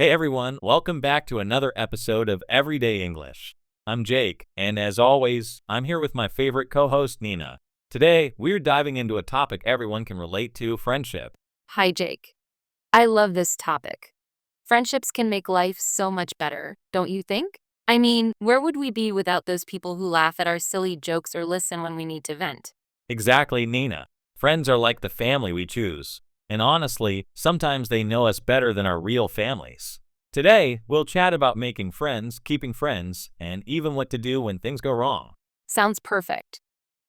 Hey everyone, welcome back to another episode of Everyday English. I'm Jake, and as always, I'm here with my favorite co-host Nina. Today, we're diving into a topic everyone can relate to, friendship. Hi, Jake. I love this topic. Friendships can make life so much better, don't you think? I mean, where would we be without those people who laugh at our silly jokes or listen when we need to vent? Exactly, Nina. Friends are like the family we choose. And honestly, sometimes they know us better than our real families. Today, we'll chat about making friends, keeping friends, and even what to do when things go wrong. Sounds perfect.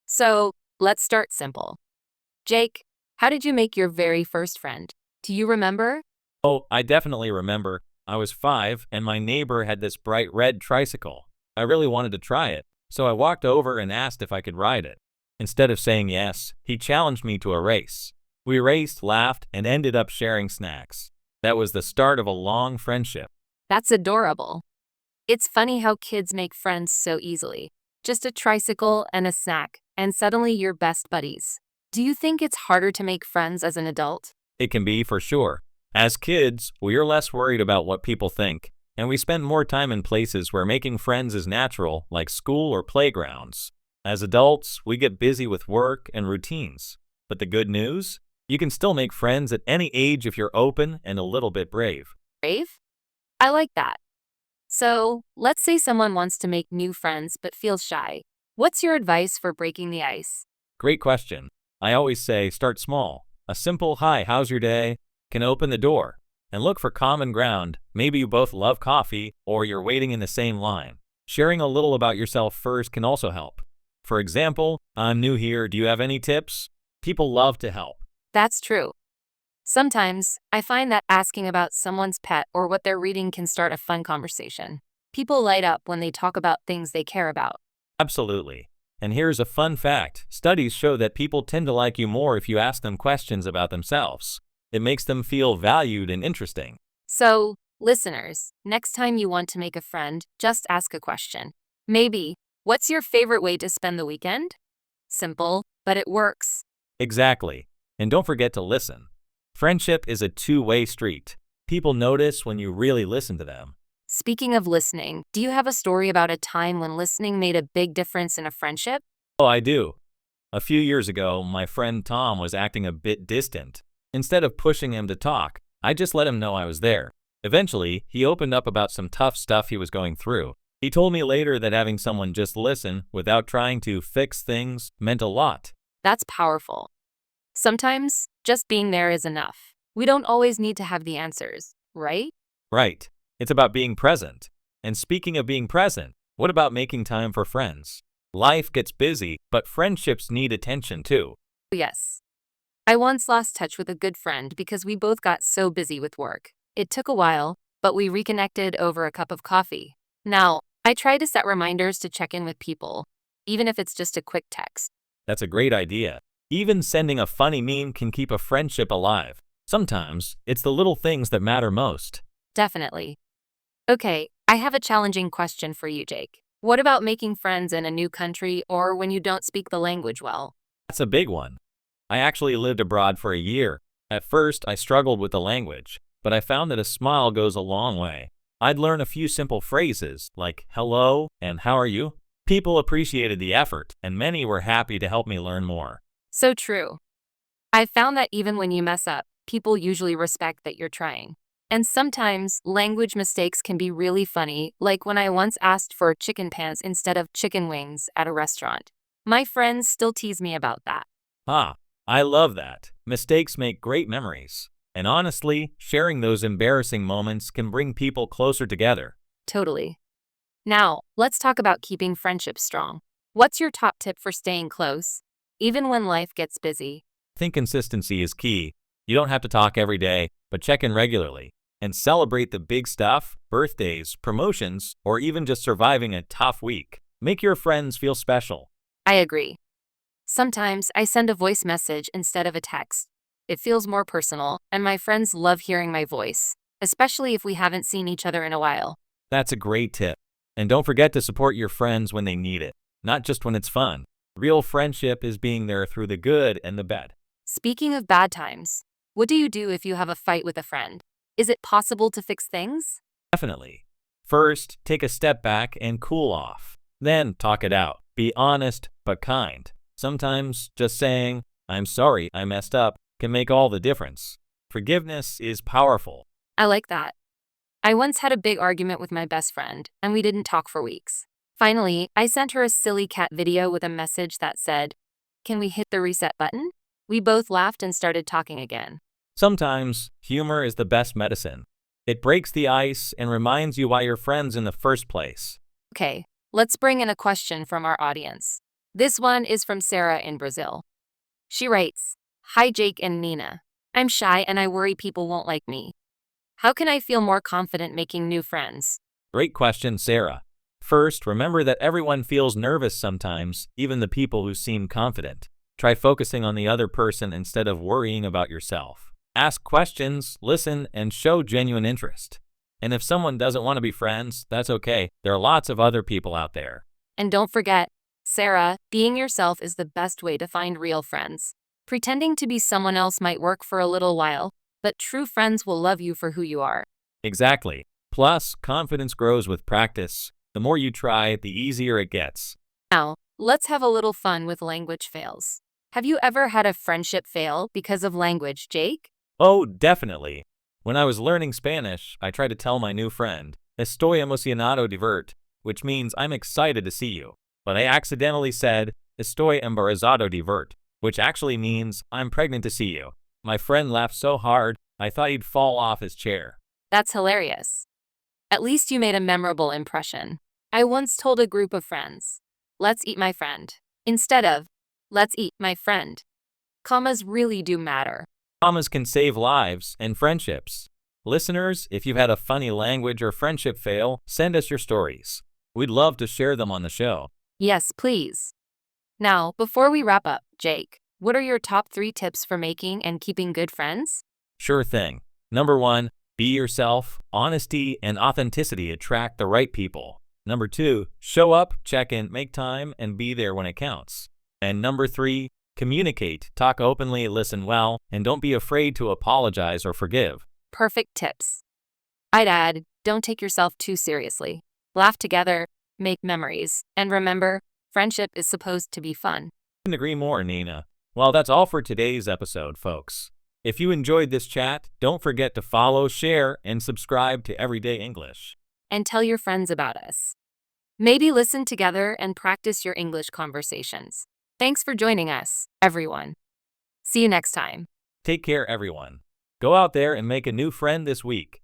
So, let's start simple. Jake, how did you make your very first friend? Do you remember? Oh, I definitely remember. I was 5 and my neighbor had this bright red tricycle. I really wanted to try it, so I walked over and asked if I could ride it. Instead of saying yes, he challenged me to a race. We raced, laughed, and ended up sharing snacks. That was the start of a long friendship. That's adorable. It's funny how kids make friends so easily. Just a tricycle and a snack, and suddenly you're best buddies. Do you think it's harder to make friends as an adult? It can be for sure. As kids, we are less worried about what people think, and we spend more time in places where making friends is natural, like school or playgrounds. As adults, we get busy with work and routines. But the good news? You can still make friends at any age if you're open and a little bit brave. Brave? I like that. So, let's say someone wants to make new friends but feels shy. What's your advice for breaking the ice? Great question. I always say start small. A simple hi, how's your day can open the door. And look for common ground. Maybe you both love coffee or you're waiting in the same line. Sharing a little about yourself first can also help. For example, I'm new here. Do you have any tips? People love to help. That's true. Sometimes, I find that asking about someone's pet or what they're reading can start a fun conversation. People light up when they talk about things they care about. Absolutely. And here's a fun fact. Studies show that people tend to like you more if you ask them questions about themselves. It makes them feel valued and interesting. So, listeners, next time you want to make a friend, just ask a question. Maybe, what's your favorite way to spend the weekend? Simple, but it works. Exactly. And don't forget to listen. Friendship is a two-way street. People notice when you really listen to them. Speaking of listening, do you have a story about a time when listening made a big difference in a friendship? Oh, I do. A few years ago, my friend Tom was acting a bit distant. Instead of pushing him to talk, I just let him know I was there. Eventually, he opened up about some tough stuff he was going through. He told me later that having someone just listen without trying to fix things meant a lot. That's powerful. Sometimes, just being there is enough. We don't always need to have the answers, right? Right. It's about being present. And speaking of being present, what about making time for friends? Life gets busy, but friendships need attention too. Yes. I once lost touch with a good friend because we both got so busy with work. It took a while, but we reconnected over a cup of coffee. Now, I try to set reminders to check in with people, even if it's just a quick text. That's a great idea. Even sending a funny meme can keep a friendship alive. Sometimes, it's the little things that matter most. Definitely. Okay, I have a challenging question for you, Jake. What about making friends in a new country or when you don't speak the language well? That's a big one. I actually lived abroad for a year. At first, I struggled with the language, but I found that a smile goes a long way. I'd learn a few simple phrases like hello and how are you? People appreciated the effort, and many were happy to help me learn more. So true. I've found that even when you mess up, people usually respect that you're trying. And sometimes, language mistakes can be really funny, like when I once asked for chicken pants instead of chicken wings at a restaurant. My friends still tease me about that. Ah, I love that. Mistakes make great memories. And honestly, sharing those embarrassing moments can bring people closer together. Totally. Now, let's talk about keeping friendships strong. What's your top tip for staying close, even when life gets busy? I think consistency is key. You don't have to talk every day, but check in regularly. And celebrate the big stuff, birthdays, promotions, or even just surviving a tough week. Make your friends feel special. I agree. Sometimes I send a voice message instead of a text. It feels more personal, and my friends love hearing my voice, especially if we haven't seen each other in a while. That's a great tip. And don't forget to support your friends when they need it, not just when it's fun. Real friendship is being there through the good and the bad. Speaking of bad times, what do you do if you have a fight with a friend? Is it possible to fix things? Definitely. First, take a step back and cool off. Then talk it out. Be honest but kind. Sometimes just saying, "I'm sorry, I messed up," can make all the difference. Forgiveness is powerful. I like that. I once had a big argument with my best friend, and we didn't talk for weeks. Finally, I sent her a silly cat video with a message that said, "Can we hit the reset button?" We both laughed and started talking again. Sometimes, humor is the best medicine. It breaks the ice and reminds you why you're friends in the first place. Okay, let's bring in a question from our audience. This one is from Sarah in Brazil. She writes, "Hi Jake and Nina. I'm shy and I worry people won't like me. How can I feel more confident making new friends?" Great question, Sarah. First, remember that everyone feels nervous sometimes, even the people who seem confident. Try focusing on the other person instead of worrying about yourself. Ask questions, listen, and show genuine interest. And if someone doesn't want to be friends, that's okay. There are lots of other people out there. And don't forget, Sarah, being yourself is the best way to find real friends. Pretending to be someone else might work for a little while, but true friends will love you for who you are. Exactly. Plus, confidence grows with practice. The more you try, the easier it gets. Now, let's have a little fun with language fails. Have you ever had a friendship fail because of language, Jake? Oh, definitely. When I was learning Spanish, I tried to tell my new friend, "Estoy emocionado de verte," which means "I'm excited to see you." But I accidentally said, "Estoy embarazado de verte," which actually means "I'm pregnant to see you." My friend laughed so hard, I thought he'd fall off his chair. That's hilarious. At least you made a memorable impression. I once told a group of friends, "Let's eat my friend," instead of, "Let's eat my friend." Commas really do matter. Commas can save lives and friendships. Listeners, if you've had a funny language or friendship fail, send us your stories. We'd love to share them on the show. Yes, please. Now, before we wrap up, Jake, what are your top 3 tips for making and keeping good friends? Sure thing. Number 1, be yourself. Honesty and authenticity attract the right people. Number 2, show up, check in, make time, and be there when it counts. And number 3, communicate, talk openly, listen well, and don't be afraid to apologize or forgive. Perfect tips. I'd add, don't take yourself too seriously. Laugh together, make memories, and remember, friendship is supposed to be fun. Couldn't agree more, Nina. Well, that's all for today's episode, folks. If you enjoyed this chat, don't forget to follow, share, and subscribe to Everyday English. And tell your friends about us. Maybe listen together and practice your English conversations. Thanks for joining us, everyone. See you next time. Take care, everyone. Go out there and make a new friend this week.